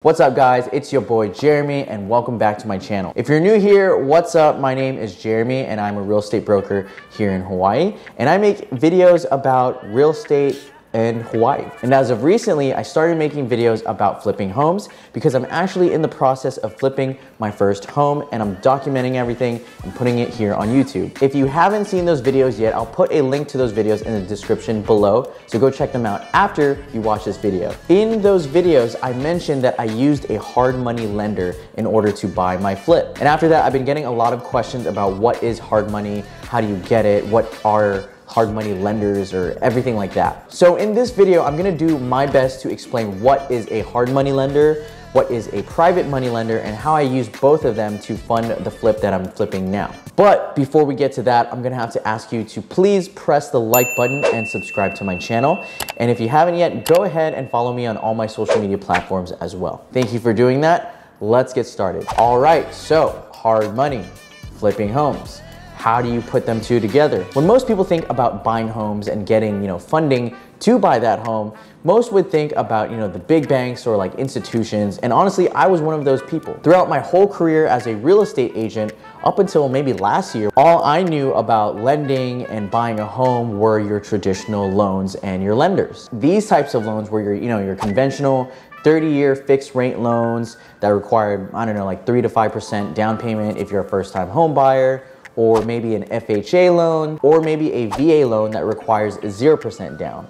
What's up guys, it's your boy Jeremy and welcome back to my channel. If you're new here, what's up? My name is Jeremy and I'm a real estate broker here in Hawaii, and I make videos about real estate in Hawaii. And as of recently, I started making videos about flipping homes because I'm actually in the process of flipping my first home and I'm documenting everything and putting it here on YouTube. If you haven't seen those videos yet, I'll put a link to those videos in the description below, so go check them out after you watch this video. In those videos, I mentioned that I used a hard money lender in order to buy my flip. And after that, I've been getting a lot of questions about what is hard money, how do you get it, what are hard money lenders, or everything like that. So in this video, I'm gonna do my best to explain what is a hard money lender, what is a private money lender, and how I use both of them to fund the flip that I'm flipping now. But before we get to that, I'm gonna have to ask you to please press the like button and subscribe to my channel. And if you haven't yet, go ahead and follow me on all my social media platforms as well. Thank you for doing that. Let's get started. All right, so hard money, flipping homes. How do you put them two together? When most people think about buying homes and getting, funding to buy that home, most would think about, the big banks or like institutions. And honestly, I was one of those people. Throughout my whole career as a real estate agent, up until maybe last year, all I knew about lending and buying a home were your traditional loans and your lenders. These types of loans were your conventional 30-year fixed rate loans that required, like 3 to 5% down payment if you're a first-time home buyer, or maybe an FHA loan, or maybe a VA loan that requires 0% down.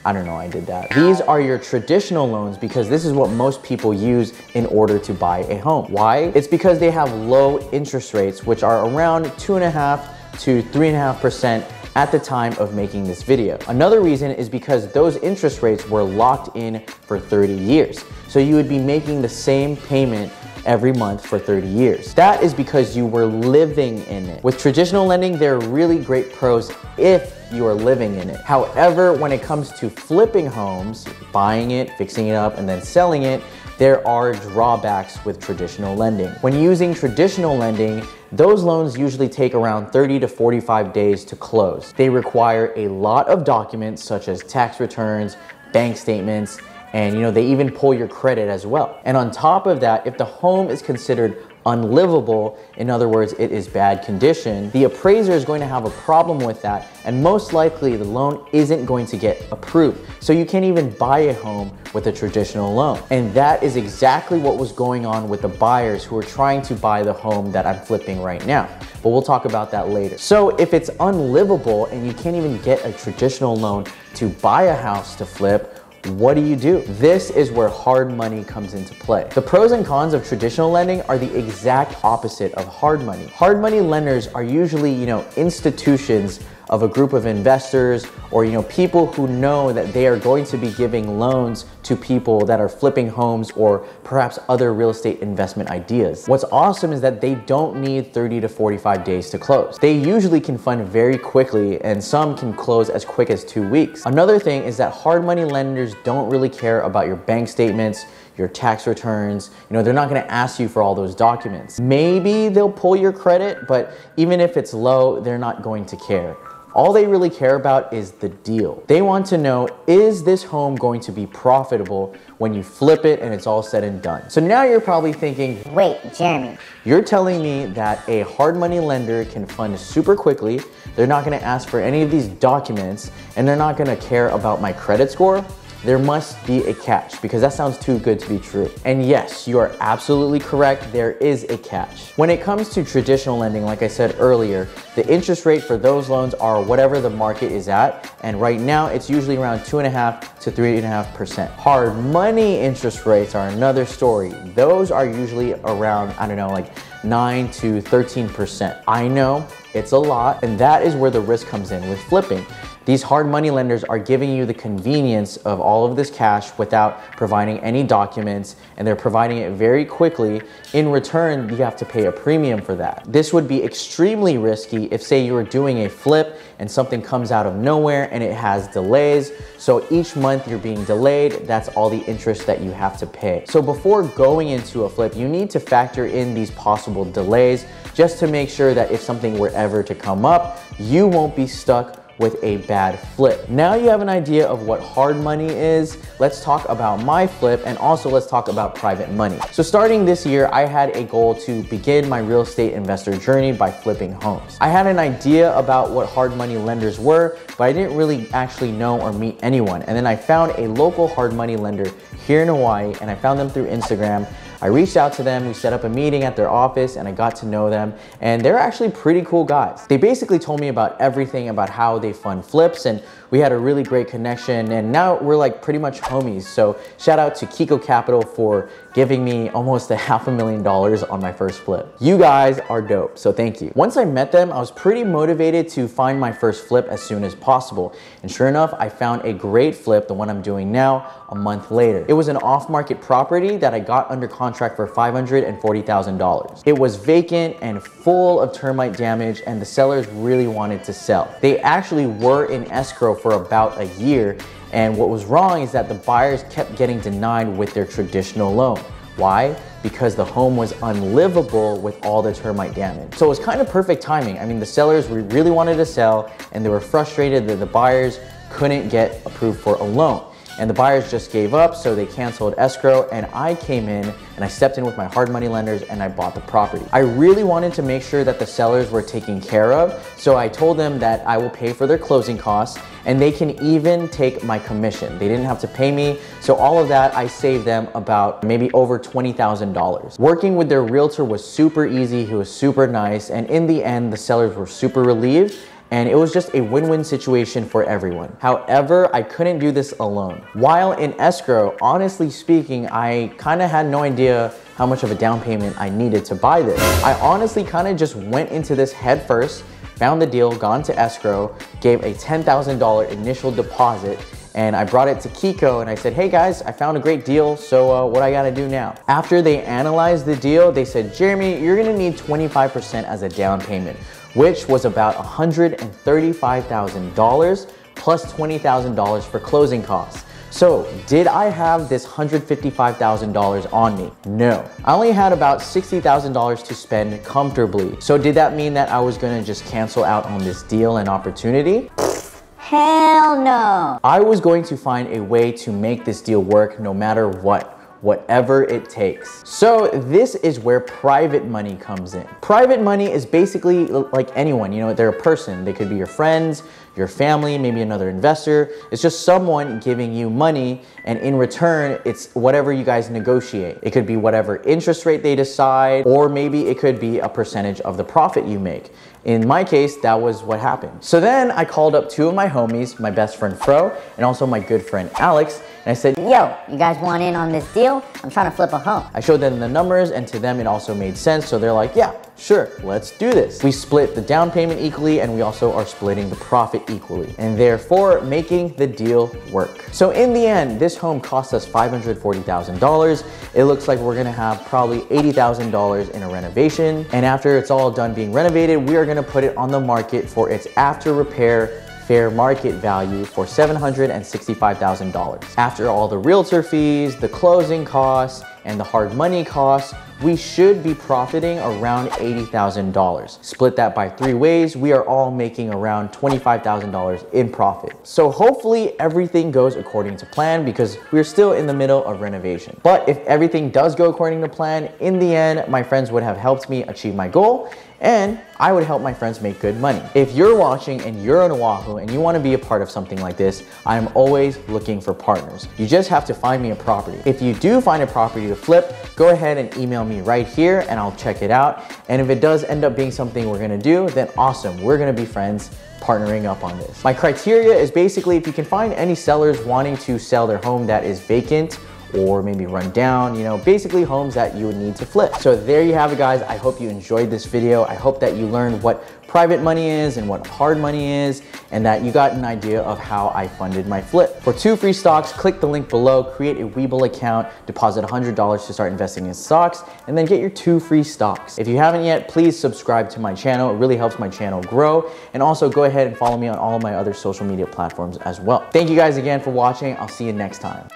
I did that. These are your traditional loans because this is what most people use in order to buy a home. Why? It's because they have low interest rates, which are around 2.5 to 3.5% at the time of making this video. Another reason is because those interest rates were locked in for 30 years. So you would be making the same payment every month for 30 years. That is because you were living in it. With traditional lending, there are really great pros if you are living in it. However, when it comes to flipping homes, buying it, fixing it up, and then selling it, there are drawbacks with traditional lending. When using traditional lending, those loans usually take around 30 to 45 days to close. They require a lot of documents such as tax returns, bank statements, and they even pull your credit as well. And on top of that, if the home is considered unlivable, in other words, it is bad condition, the appraiser is going to have a problem with that, and most likely the loan isn't going to get approved. So you can't even buy a home with a traditional loan. And that is exactly what was going on with the buyers who are trying to buy the home that I'm flipping right now. But we'll talk about that later. So if it's unlivable and you can't even get a traditional loan to buy a house to flip, what do? This is where hard money comes into play. The pros and cons of traditional lending are the exact opposite of hard money. Hard money lenders are usually, institutions of a group of investors or, people who know that they are going to be giving loans to people that are flipping homes or perhaps other real estate investment ideas. What's awesome is that they don't need 30 to 45 days to close. They usually can fund very quickly, and some can close as quick as 2 weeks. Another thing is that hard money lenders don't really care about your bank statements, your tax returns. They're not gonna ask you for all those documents. Maybe they'll pull your credit, but even if it's low, they're not going to care. All they really care about is the deal. They want to know, is this home going to be profitable when you flip it and it's all said and done? So now you're probably thinking, wait, Jeremy, you're telling me that a hard money lender can fund super quickly, they're not gonna ask for any of these documents, and they're not gonna care about my credit score? There must be a catch, because that sounds too good to be true. And yes, you are absolutely correct, there is a catch. When it comes to traditional lending, like I said earlier, the interest rate for those loans are whatever the market is at, and right now it's usually around 2.5 to 3.5%. Hard money interest rates are another story. Those are usually around, 9 to 13%. I know, it's a lot, and that is where the risk comes in with flipping. These hard money lenders are giving you the convenience of all of this cash without providing any documents, and they're providing it very quickly. In return, you have to pay a premium for that. This would be extremely risky if, say, you were doing a flip and something comes out of nowhere and it has delays. So each month you're being delayed, that's all the interest that you have to pay. So before going into a flip, you need to factor in these possible delays just to make sure that if something were ever to come up, you won't be stuck with a bad flip. Now you have an idea of what hard money is. Let's talk about my flip, and also let's talk about private money. So starting this year, I had a goal to begin my real estate investor journey by flipping homes. I had an idea about what hard money lenders were, but I didn't really actually know or meet anyone. And then I found a local hard money lender here in Hawaii, and I found them through Instagram. I reached out to them, we set up a meeting at their office, and I got to know them, and they're actually pretty cool guys. They basically told me about everything about how they fund flips, and we had a really great connection, and now we're like pretty much homies. So shout out to Kiko Capital for giving me almost $500,000 on my first flip. You guys are dope, so thank you. Once I met them, I was pretty motivated to find my first flip as soon as possible. And sure enough, I found a great flip, the one I'm doing now, a month later. It was an off-market property that I got under contract for $540,000. It was vacant and full of termite damage, and the sellers really wanted to sell. They actually were in escrow for about a year, and what was wrong is that the buyers kept getting denied with their traditional loan. Why? Because the home was unlivable with all the termite damage. So it was kind of perfect timing. I mean, the sellers really wanted to sell, and they were frustrated that the buyers couldn't get approved for a loan. And the buyers just gave up, so they canceled escrow, and I came in and I stepped in with my hard money lenders and I bought the property. I really wanted to make sure that the sellers were taken care of, so I told them that I will pay for their closing costs, and they can even take my commission. They didn't have to pay me, so all of that, I saved them about maybe over $20,000. Working with their realtor was super easy, he was super nice, and in the end, the sellers were super relieved, and it was just a win-win situation for everyone. However, I couldn't do this alone. While in escrow, honestly speaking, I kind of had no idea how much of a down payment I needed to buy this. I honestly kind of just went into this head first, found the deal, gone to escrow, gave a $10,000 initial deposit, and I brought it to Kiko and I said, hey guys, I found a great deal, so what I gotta do now? After they analyzed the deal, they said, Jeremy, you're gonna need 25% as a down payment, which was about $135,000 plus $20,000 for closing costs. So did I have this $155,000 on me? No. I only had about $60,000 to spend comfortably. So did that mean that I was gonna just cancel out on this deal and opportunity? Hell no. I was going to find a way to make this deal work no matter what. Whatever it takes. So this is where private money comes in. Private money is basically like anyone, you know, they're a person. They could be your friends, your family, maybe another investor. It's just someone giving you money, and in return, it's whatever you guys negotiate. It could be whatever interest rate they decide, or maybe it could be a percentage of the profit you make. In my case, that was what happened. So then I called up two of my homies, my best friend Fro, and also my good friend Alex, and I said, yo, you guys want in on this deal? I'm trying to flip a home. I showed them the numbers, and to them it also made sense, so they're like, yeah, sure, let's do this. We split the down payment equally, and we also are splitting the profit equally, and therefore making the deal work. So in the end, this home cost us $540,000. It looks like we're gonna have probably $80,000 in a renovation, and after it's all done being renovated, we are gonna put it on the market for its after repair fair market value for $765,000. After all the realtor fees, the closing costs, and the hard money costs, we should be profiting around $80,000. Split that by 3 ways, we are all making around $25,000 in profit. So hopefully everything goes according to plan, because we're still in the middle of renovation. But if everything does go according to plan, in the end, my friends would have helped me achieve my goal, and I would help my friends make good money. If you're watching and you're on Oahu and you want to be a part of something like this, I'm always looking for partners. You just have to find me a property. If you do find a property to flip, go ahead and email me right here and I'll check it out. And if it does end up being something we're gonna do, then awesome, we're gonna be friends partnering up on this. My criteria is basically if you can find any sellers wanting to sell their home that is vacant or maybe run down, you know, basically homes that you would need to flip. So there you have it, guys. I hope you enjoyed this video. I hope that you learned what private money is and what hard money is, and that you got an idea of how I funded my flip. For 2 free stocks, click the link below, create a WeBull account, deposit $100 to start investing in stocks, and then get your 2 free stocks. If you haven't yet, please subscribe to my channel. It really helps my channel grow. And also go ahead and follow me on all of my other social media platforms as well. Thank you guys again for watching. I'll see you next time.